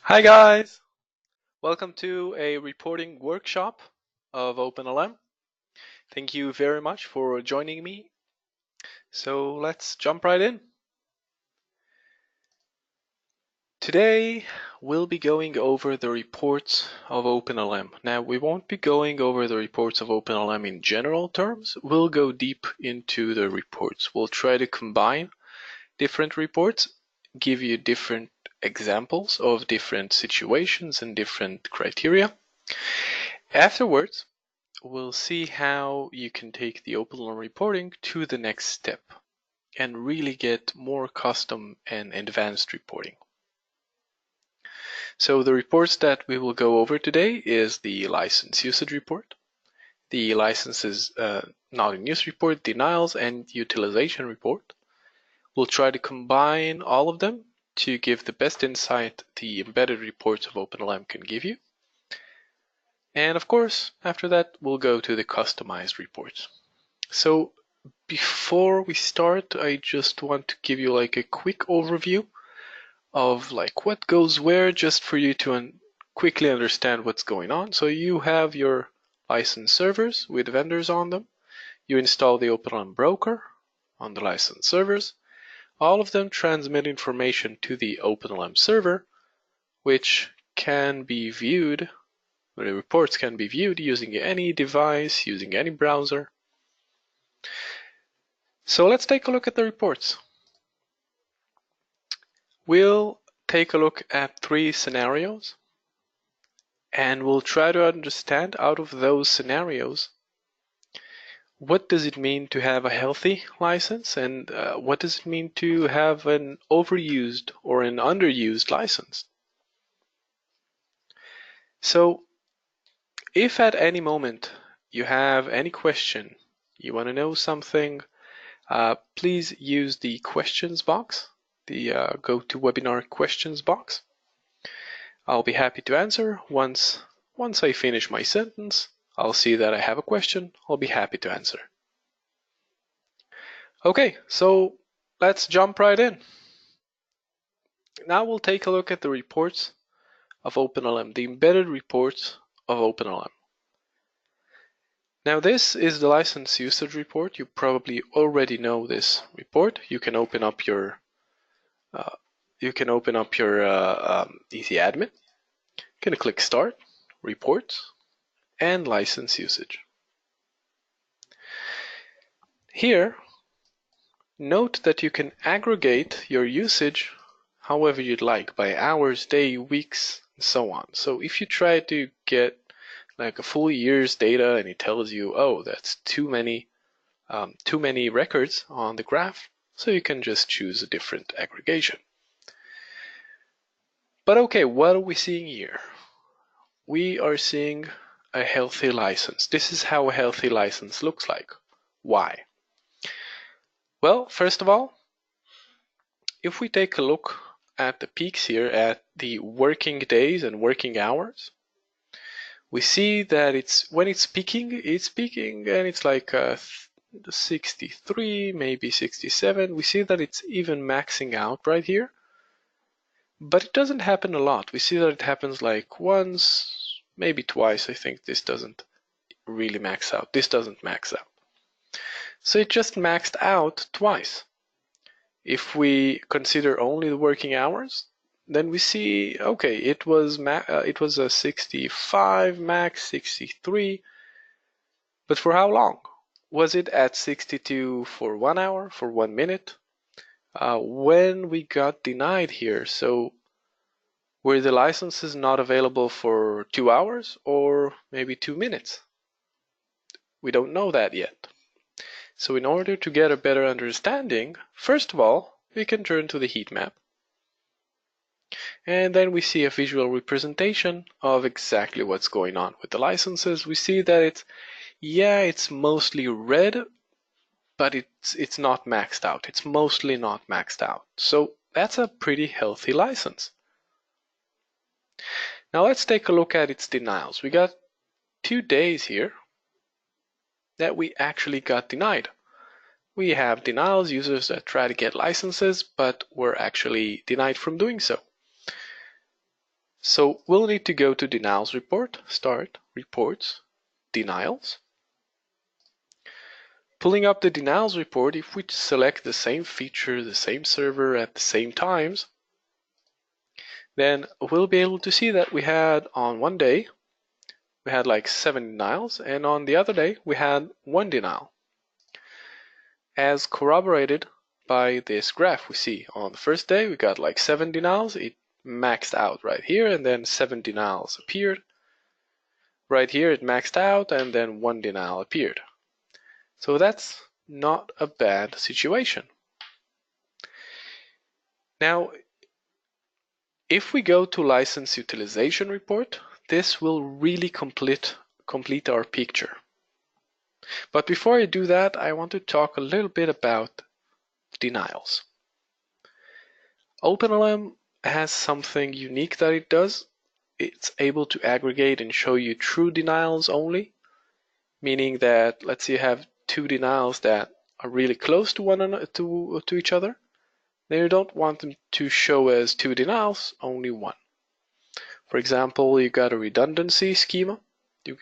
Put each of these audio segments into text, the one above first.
Hi guys! Welcome to a reporting workshop of OpenLM. Thank you very much for joining me. So let's jump right in. Today we'll be going over the reports of OpenLM. Now we won't be going over the reports of OpenLM in general terms. We'll go deep into the reports. We'll try to combine different reports, give you different examples of different situations and different criteria. Afterwards, we'll see how you can take the OpenLM reporting to the next step and really get more custom and advanced reporting. So the reports that we will go over today is the license usage report, the licenses not in use report, denials, and utilization report. We'll try to combine all of them to give the best insight the embedded reports of OpenLM can give you. And of course, after that, we'll go to the customized reports. So before we start, I just want to give you like a quick overview of like what goes where, just for you to quickly understand what's going on. So you have your license servers with vendors on them. You install the OpenLM broker on the license servers. All of them transmit information to the OpenLM server, which can be viewed, the reports can be viewed using any device, using any browser. So let's take a look at the reports. We'll take a look at 3 scenarios, and we'll try to understand out of those scenarios, what does it mean to have a healthy license, and what does it mean to have an overused or an underused license? So if at any moment you have any question, you want to know something, please use the questions box, the GoToWebinar questions box. I'll be happy to answer. Once I finish my sentence, I'll see that I have a question. I'll be happy to answer. Okay, so let's jump right in. Now we'll take a look at the reports of OpenLM, the embedded reports of OpenLM. Now this is the license usage report. You probably already know this report. You can open up your Easy Admin. You can click Start, Reports, and License Usage. Here, note that you can aggregate your usage however you'd like, by hours, day, weeks, and so on. So if you try to get like a full year's data and it tells you, oh, that's too many records on the graph, so you can just choose a different aggregation. But okay, what are we seeing here? We are seeing a healthy license. This is how a healthy license looks like. Why? Well, first of all, if we take a look at the peaks here at the working days and working hours, we see that when it's peaking and it's like 63, maybe 67. We see that it's even maxing out right here. But it doesn't happen a lot. We see that it happens like once, maybe twice. I think this doesn't really max out. This doesn't max out. So it just maxed out twice. If we consider only the working hours, then we see, okay, it was a 65 max, 63. But for how long? Was it at 62 for 1 hour, for 1 minute? When we got denied here, so were the licenses not available for 2 hours or maybe 2 minutes? We don't know that yet. So in order to get a better understanding, first of all, we can turn to the heat map. And then we see a visual representation of exactly what's going on with the licenses. We see that it's mostly red, but it's not maxed out. It's mostly not maxed out. So that's a pretty healthy license. Now let's take a look at its denials. We got 2 days here that we actually got denied. We have denials, users that try to get licenses, but were actually denied from doing so. So we'll need to go to denials report, start, reports, denials. Pulling up the denials report, if we select the same feature, the same server at the same times, then we'll be able to see that we had on one day, we had like 7 denials, and on the other day, we had 1 denial. As corroborated by this graph we see on the first day, we got like 7 denials, it maxed out right here, and then 7 denials appeared. Right here it maxed out, and then 1 denial appeared. So that's not a bad situation. Now, if we go to license utilization report, this will really complete our picture. But before I do that, I want to talk a little bit about denials. OpenLM has something unique that it does. It's able to aggregate and show you true denials only, meaning that let's say you have 2 denials that are really close to one another, to each other. Then you don't want them to show as 2 denials, only 1. For example, you got a redundancy schema.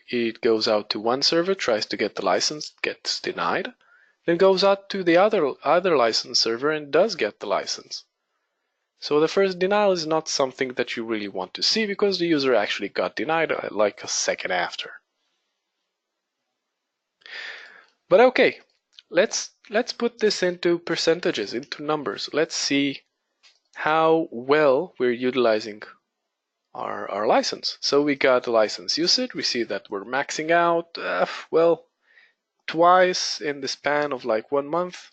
It goes out to one server, tries to get the license, gets denied, then goes out to the other license server and does get the license. So the first denial is not something that you really want to see because the user actually got denied like a second after. But okay, let's put this into percentages, into numbers. Let's see how well we're utilizing our license. So we got the license usage. We see that we're maxing out, well, twice in the span of like 1 month.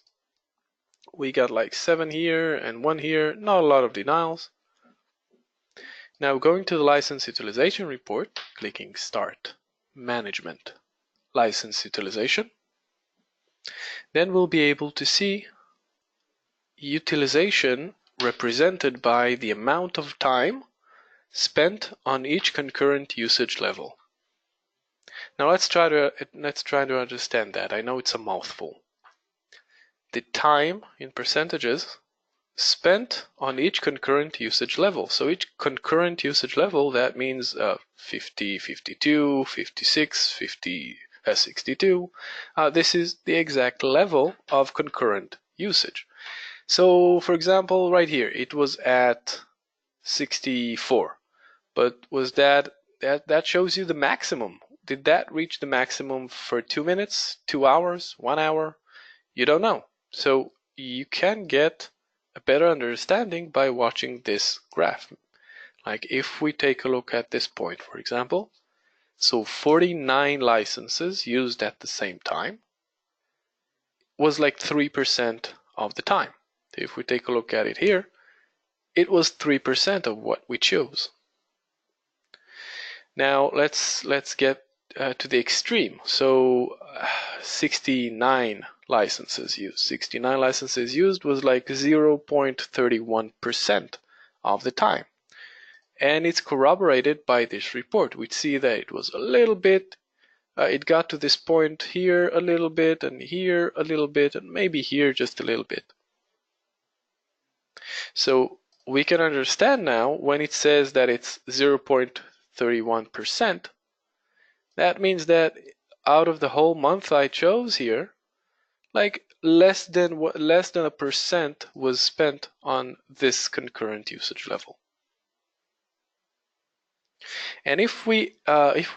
We got like 7 here and 1 here, not a lot of denials. Now going to the license utilization report, clicking Start, Management, License Utilization. Then we'll be able to see utilization represented by the amount of time spent on each concurrent usage level. Now let's try to understand that. I know it's a mouthful. The time in percentages spent on each concurrent usage level. So each concurrent usage level, that means 50, 52, 56, 50, 62. This is the exact level of concurrent usage. So for example, right here, it was at 64. But was that shows you the maximum? Did that reach the maximum for 2 minutes, 2 hours, 1 hour? You don't know. So you can get a better understanding by watching this graph. Like if we take a look at this point, for example, so 49 licenses used at the same time was like 3% of the time. If we take a look at it here, it was 3% of what we chose. Now let's get to the extreme. So 69 licenses used. 69 licenses used was like 0.31% of the time. And it's corroborated by this report. We see that it was a little bit, it got to this point here a little bit, and here a little bit, and maybe here just a little bit. So we can understand now when it says that it's 0.31%, that means that out of the whole month I chose here, like less than a percent was spent on this concurrent usage level. And if we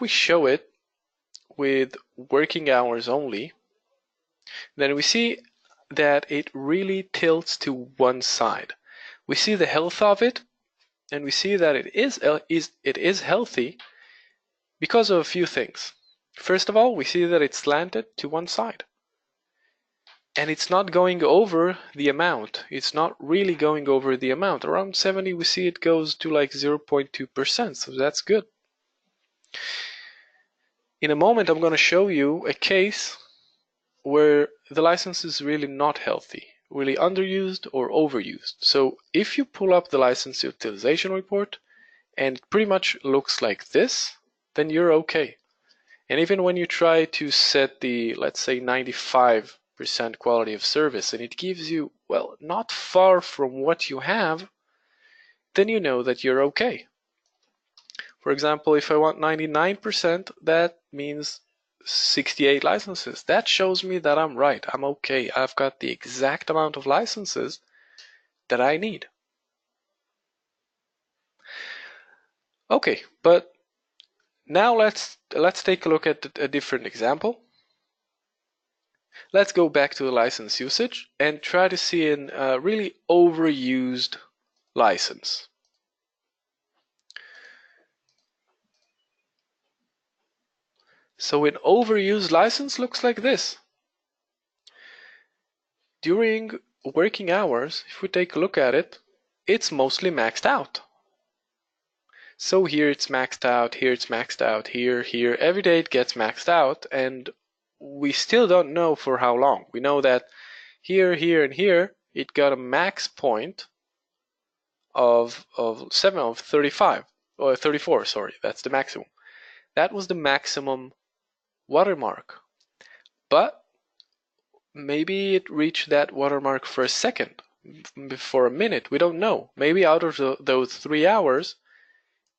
show it with working hours only, then we see that it really tilts to one side. We see the health of it, and we see that it is healthy because of a few things. First of all, we see that it's slanted to one side. And it's not going over the amount. It's not really going over the amount. Around 70, we see it goes to like 0.2%, so that's good. In a moment, I'm going to show you a case where the license is really not healthy, really underused or overused. So if you pull up the license utilization report and it pretty much looks like this, then you're okay. And even when you try to set the, let's say, 95% quality of service, and it gives you, well, not far from what you have, then you know that you're okay. For example, if I want 99%, that means 68 licenses. That shows me that I'm right. I'm okay. I've got the exact amount of licenses that I need. Okay, but now let's take a look at a different example. Let's go back to the license usage and try to see a really overused license. So an overused license looks like this. During working hours, if we take a look at it, it's mostly maxed out. So here it's maxed out, here it's maxed out, here, every day it gets maxed out, and we still don't know for how long. We know that here, and here, it got a max point of 35, or 34, sorry, that's the maximum. That was the maximum watermark. But maybe it reached that watermark for a second, for a minute, we don't know. Maybe out of those 3 hours,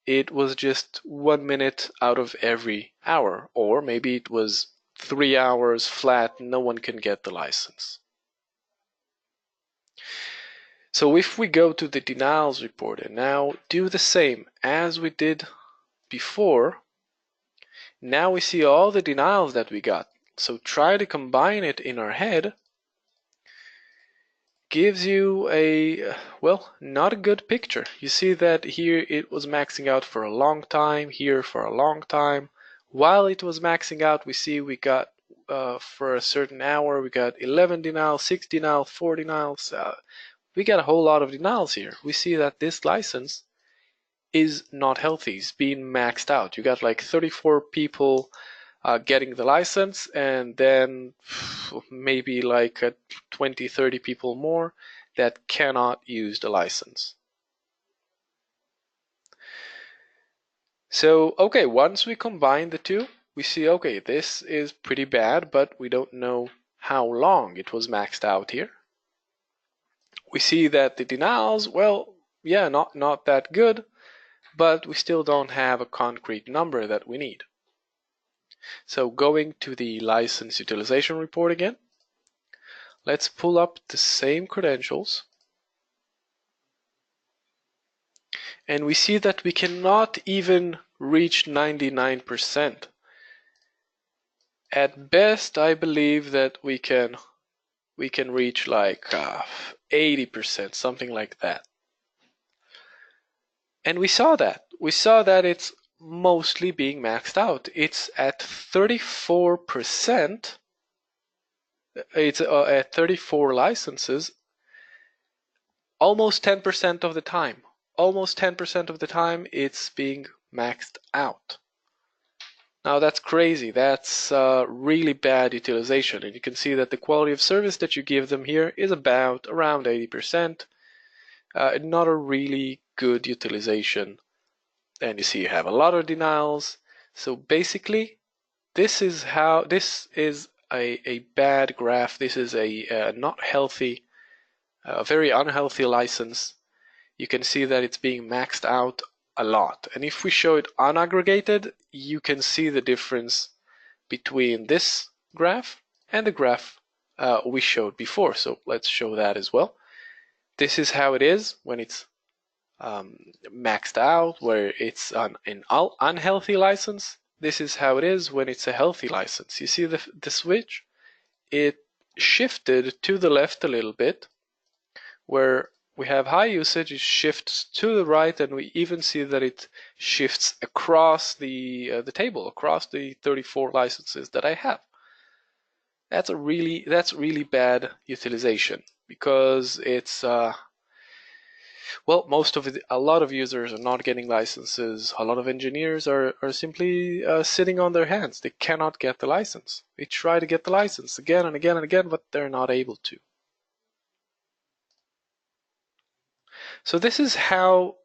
it was just 1 minute out of every hour, or maybe it was 3 hours flat, no one can get the license. So if we go to the denials report and now do the same as we did before, now we see all the denials that we got. So try to combine it in our head. Gives you a, well, not a good picture. You see that here it was maxing out for a long time, here for a long time. While it was maxing out, we see we got for a certain hour, we got 11 denials, 6 denials, 4 denials. We got a whole lot of denials here. We see that this license is not healthy. It's being maxed out. You got like 34 people getting the license, and then maybe like 20, 30 people more that cannot use the license. So, okay, once we combine the two, we see, okay, this is pretty bad, but we don't know how long it was maxed out here. We see that the denials, well, yeah, not that good, but we still don't have a concrete number that we need. So going to the license utilization report again, let's pull up the same credentials. And we see that we cannot even reach 99%. At best, I believe that we can reach like 80%, something like that. And we saw that. We saw that it's mostly being maxed out. It's at 34%. It's at 34 licenses, almost 10% of the time. Almost 10% of the time it's being maxed out. Now that's crazy. That's really bad utilization. And you can see that the quality of service that you give them here is around 80%. Not a really good utilization. And you see you have a lot of denials. So basically, this is a bad graph. This is a not healthy, very unhealthy license. You can see that it's being maxed out a lot. And if we show it unaggregated, you can see the difference between this graph and the graph we showed before. So let's show that as well. This is how it is when it's maxed out, where it's an unhealthy license. This is how it is when it's a healthy license. You see the switch? It shifted to the left a little bit. Where we have high usage, it shifts to the right, and we even see that it shifts across the table, across the 34 licenses that I have. That's really bad utilization, because it's well, a lot of users are not getting licenses. A lot of engineers are simply sitting on their hands. They cannot get the license. They try to get the license again and again and again, but they're not able to. So this is how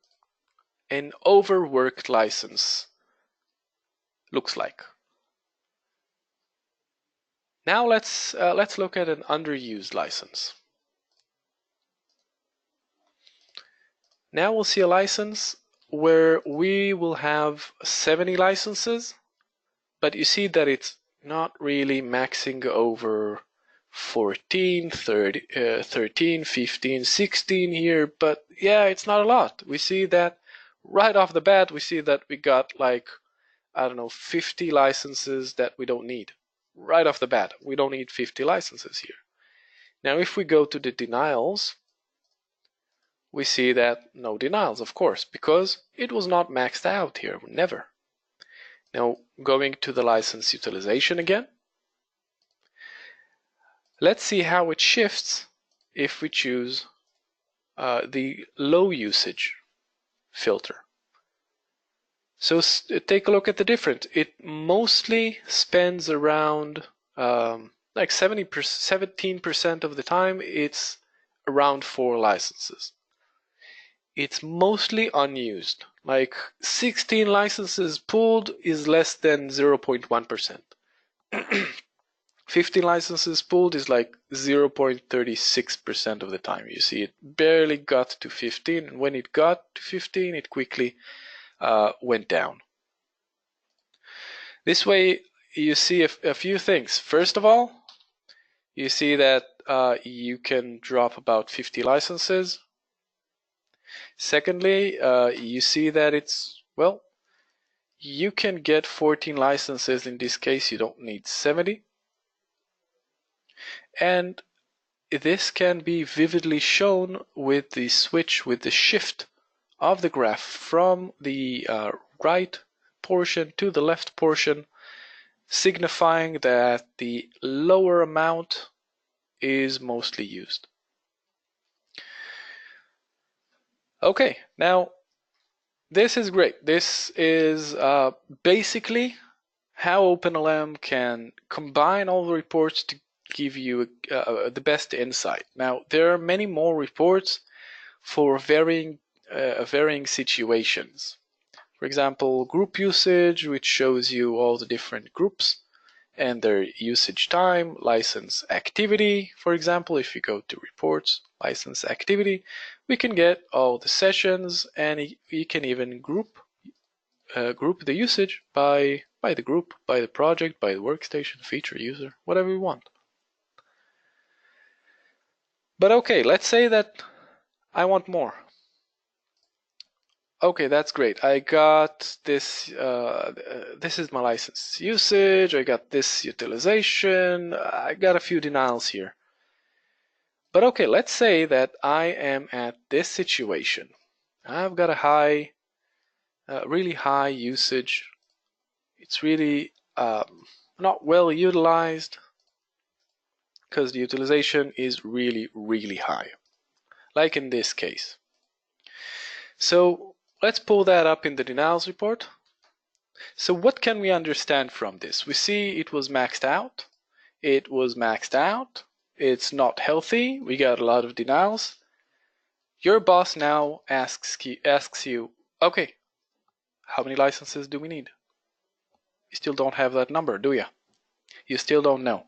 an overworked license looks like. Now let's look at an underused license. Now we'll see a license where we will have 70 licenses, but you see that it's not really maxing over 14, 13, 15, 16 here, but yeah, it's not a lot. We see that right off the bat, we see that we got like, I don't know, 50 licenses that we don't need. Right off the bat, we don't need 50 licenses here. Now, if we go to the denials, we see that no denials, of course, because it was not maxed out here, never. Now, going to the license utilization again, let's see how it shifts if we choose the low usage filter. So take a look at the difference. It mostly spends around like 17% of the time, it's around 4 licenses. It's mostly unused. Like 16 licenses pulled is less than 0.1%. 15 licenses pulled is like 0.36% of the time. You see, it barely got to 15, and when it got to 15, it quickly went down. This way, you see a few things. First of all, you see that you can drop about 50 licenses. Secondly, you see that it's, well, you can get 14 licenses. In this case, you don't need 70. And this can be vividly shown with the switch, with the shift of the graph from the right portion to the left portion, signifying that the lower amount is mostly used. Okay, now this is great. This is basically how OpenLM can combine all the reports to give you the best insight. Now, there are many more reports for varying situations. For example, group usage, which shows you all the different groups and their usage time. License activity, for example, if you go to reports, license activity, we can get all the sessions, and you can even group the usage by the group, by the project, by the workstation, feature, user, whatever you want. But okay, let's say that I want more. Okay, that's great. I got this, this is my license usage, I got this utilization, I got a few denials here. But okay, let's say that I am at this situation. I've got a high, really high usage. It's really not well utilized because the utilization is really, really high, like in this case. So let's pull that up in the denials report. So what can we understand from this? We see it was maxed out. It was maxed out. It's not healthy. We got a lot of denials. Your boss now asks you, okay, how many licenses do we need? You still don't have that number, do you? You still don't know.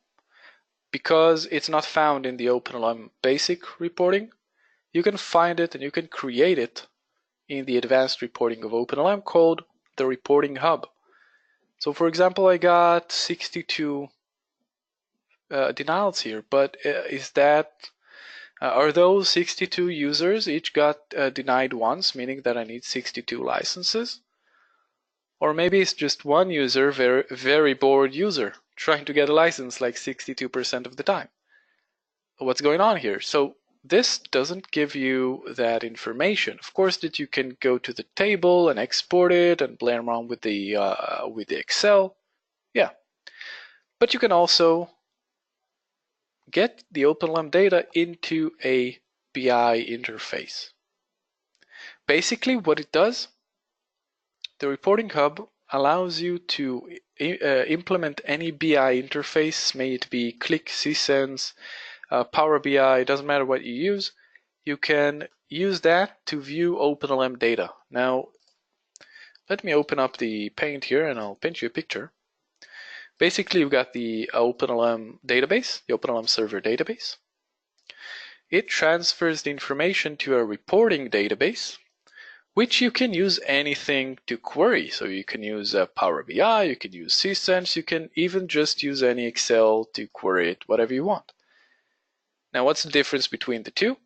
Because it's not found in the OpenLM basic reporting, you can find it and you can create it in the advanced reporting of OpenLM called the reporting hub. So for example, I got 62 denials here, but are those 62 users each got denied once, meaning that I need 62 licenses? Or maybe it's just one user, very bored user, trying to get a license like 62% of the time. What's going on here? So this doesn't give you that information. Of course, that you can go to the table and export it and play around with the Excel. Yeah, but you can also get the OpenLM data into a BI interface. Basically, what it does, the reporting hub allows you to implement any BI interface, may it be Qlik, CSense, Power BI, doesn't matter what you use. You can use that to view OpenLM data. Now, let me open up the Paint here and I'll paint you a picture. Basically, you've got the OpenLM database, the OpenLM server database. It transfers the information to a reporting database, which you can use anything to query. So you can use Power BI, you can use CSense, you can even just use any Excel to query it, whatever you want. Now, what's the difference between the two?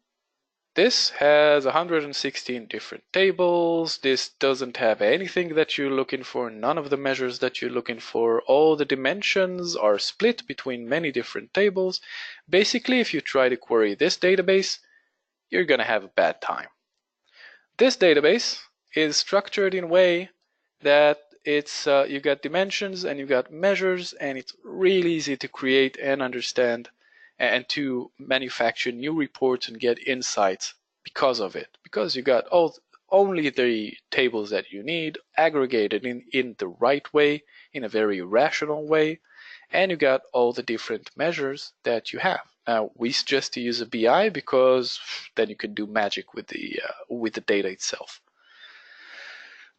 This has 116 different tables. This doesn't have anything that you're looking for, none of the measures that you're looking for. All the dimensions are split between many different tables. Basically, if you try to query this database, you're going to have a bad time. This database is structured in a way that it's you got dimensions and you got measures, and it's really easy to create and understand and to manufacture new reports and get insights because of it. Because you got only the tables that you need aggregated in the right way, in a very rational way, and you got all the different measures that you have. Now, we suggest to use a BI because then you can do magic with the data itself.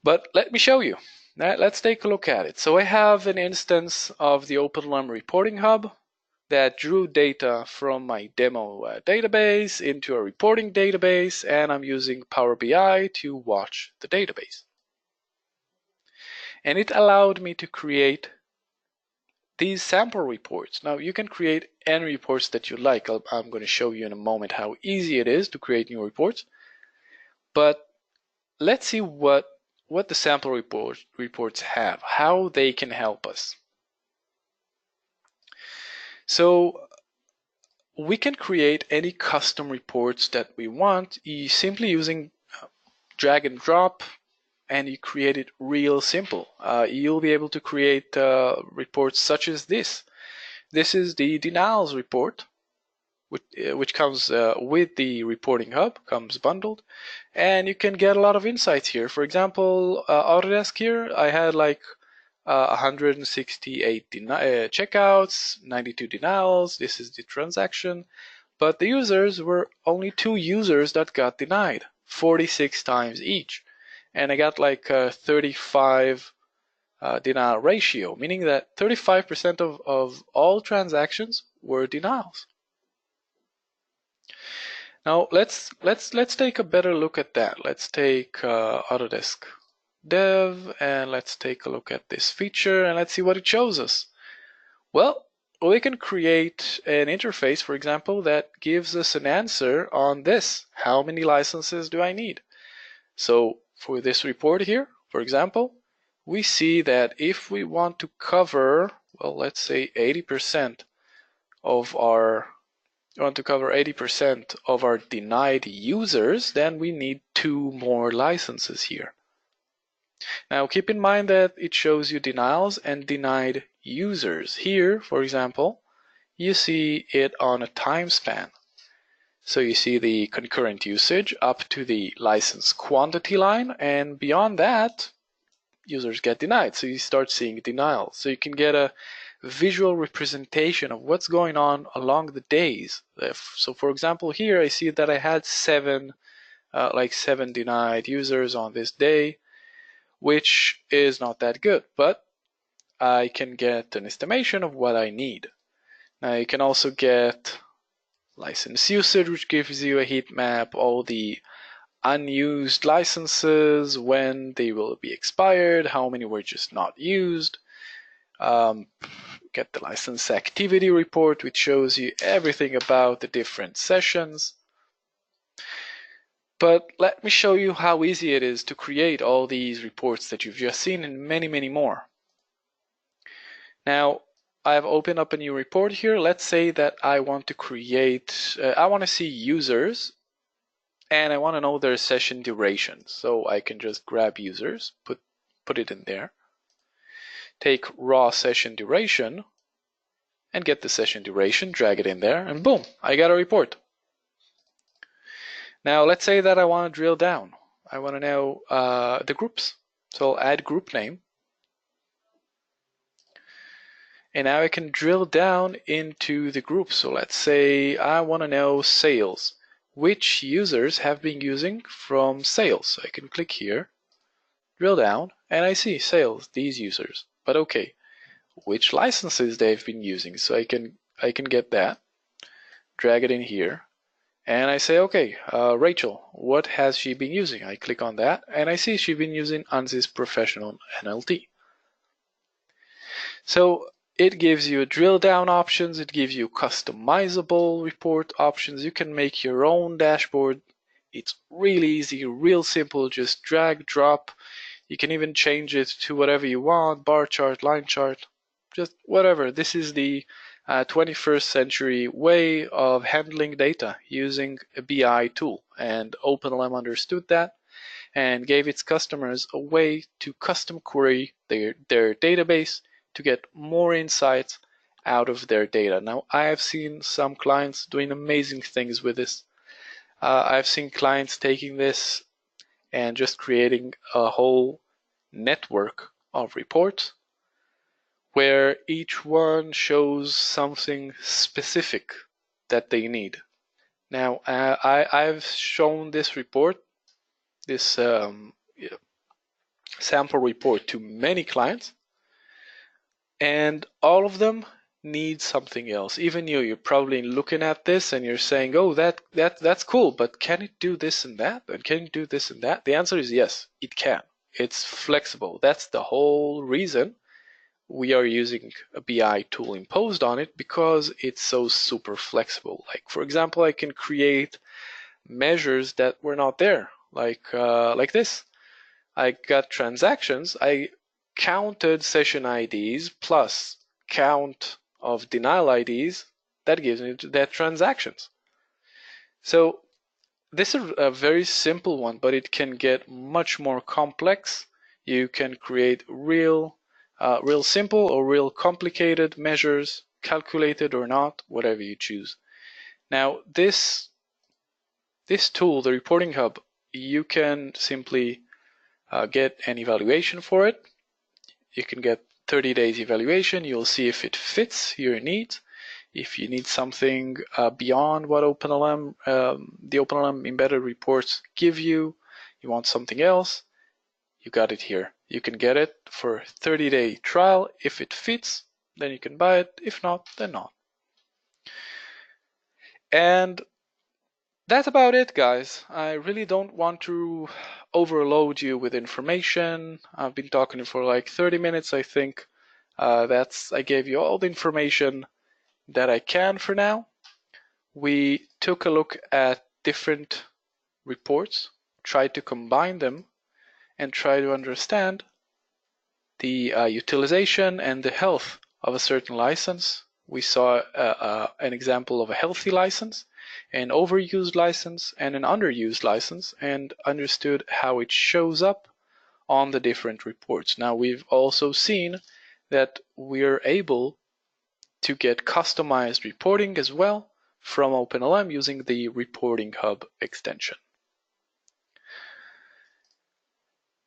But let me show you. Let's take a look at it. So I have an instance of the OpenLM reporting hub that drew data from my demo database into a reporting database, and I'm using Power BI to watch the database. And it allowed me to create these sample reports. Now, you can create any reports that you like. I'm going to show you in a moment how easy it is to create new reports. But let's see what the sample reports have, how they can help us. So we can create any custom reports that we want simply using drag and drop, and you create it real simple. You'll be able to create reports such as this. This is the denials report, which comes with the reporting hub, comes bundled, and you can get a lot of insights here. For example, Autodesk here, I had like 168 checkouts, 92 denials. This is the transaction, but the users were only 2 users that got denied, 46 times each, and I got like a 35 denial ratio, meaning that 35% of all transactions were denials. Now let's take a better look at that. Let's take Autodesk Dev and let's take a look at this feature and let's see what it shows us. Well, we can create an interface, for example, that gives us an answer on this. How many licenses do I need? So for this report here, for example, we see that if we want to cover, well, let's say 80% of our denied users, then we need 2 more licenses here. Now keep in mind that it shows you denials and denied users. Here, for example, you see it on a time span. So you see the concurrent usage up to the license quantity line, and beyond that, users get denied. So you start seeing denials. So you can get a visual representation of what's going on along the days. So for example, here I see that I had 7 denied users on this day, which is not that good, but I can get an estimation of what I need. Now you can also get license usage, which gives you a heat map, all the unused licenses, when they will be expired, how many were just not used. Get the license activity report, which shows you everything about the different sessions. But let me show you how easy it is to create all these reports that you've just seen and many, many more. Now, I've opened up a new report here. Let's say that I want to create, I want to see users and I want to know their session duration. So I can just grab users, put it in there, take raw session duration and get the session duration, drag it in there, and boom, I got a report. Now let's say that I want to drill down. I want to know the groups. So I'll add group name. And now I can drill down into the groups. So let's say I want to know sales. Which users have been using from sales? So I can click here, drill down, and I see sales, these users. But okay, which licenses they've been using? So I can get that, drag it in here, And I say, okay, Rachel, what has she been using? I click on that and I see she's been using ANSYS Professional NLT. So it gives you drill down options, it gives you customizable report options, you can make your own dashboard. It's really easy, real simple, just drag, drop. You can even change it to whatever you want, bar chart, line chart, just whatever. This is the 21st century way of handling data using a BI tool, and OpenLM understood that and gave its customers a way to custom query their database to get more insights out of their data. Now, I have seen some clients doing amazing things with this. I've seen clients taking this and just creating a whole network of reports where each one shows something specific that they need. Now, I've shown this report, this sample report, to many clients, and all of them need something else. Even you're probably looking at this and you're saying, oh, that's cool, but can it do this and that? And can it do this and that? The answer is yes, it can. It's flexible. That's the whole reason we are using a BI tool imposed on it, because it's so super flexible. Like, for example, I can create measures that were not there, like this. I got transactions. I counted session IDs plus count of denial IDs. That gives me that transactions. So this is a very simple one, but it can get much more complex. You can create real simple or real complicated measures, calculated or not, whatever you choose. Now, this tool, the Reporting Hub, you can simply get an evaluation for it. You can get 30 days evaluation. You'll see if it fits your needs. If you need something beyond what OpenLM, the OpenLM embedded reports give you, you want something else, you got it here. You can get it for a 30-day trial. If it fits, then you can buy it. If not, then not. And that's about it, guys. I really don't want to overload you with information. I've been talking for like 30 minutes, I think. I gave you all the information that I can for now. We took a look at different reports, tried to combine them, and try to understand the utilization and the health of a certain license. We saw an example of a healthy license, an overused license, and an underused license, and understood how it shows up on the different reports. Now, we've also seen that we're able to get customized reporting as well from OpenLM using the Reporting Hub extension.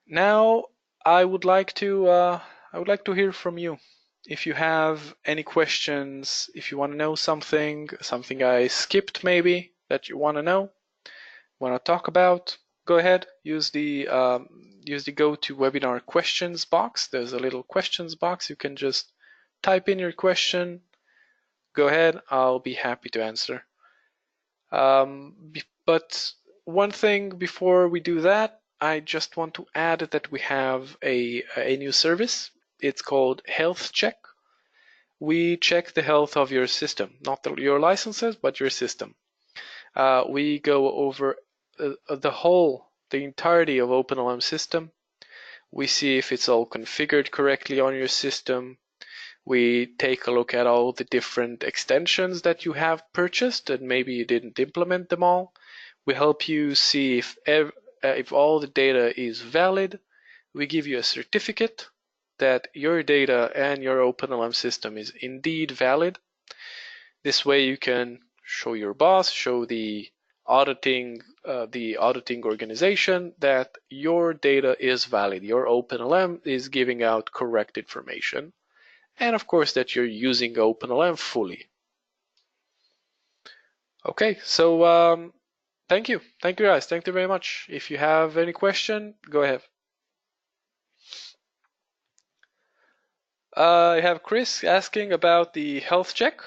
Now, I would like to hear from you. If you have any questions, if you want to know something I skipped maybe that you want to know, want to talk about, go ahead. Use the GoToWebinar questions box. There's a little questions box. You can just type in your question. Go ahead. I'll be happy to answer. But one thing before we do that, I just want to add that we have a new service. It's called Health Check. We check the health of your system, not your licenses, but your system. We go over the entirety of OpenLM system. We see if it's all configured correctly on your system. We take a look at all the different extensions that you have purchased and maybe you didn't implement them all. We help you see if all the data is valid. We give you a certificate that your data and your OpenLM system is indeed valid. This way you can show your boss, show the auditing organization that your data is valid. Your OpenLM is giving out correct information. And of course that you're using OpenLM fully. Okay, so thank you guys, thank you very much. If you have any question, go ahead. I have Chris asking about the health check.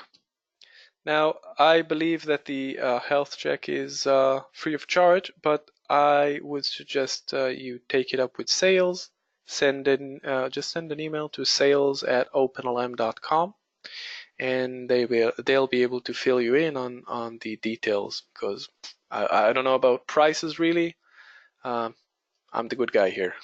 Now, I believe that the health check is free of charge, but I would suggest you take it up with sales. Just send an email to sales@openlm.com, and they'll be able to fill you in on the details, because I don't know about prices really. I'm the good guy here.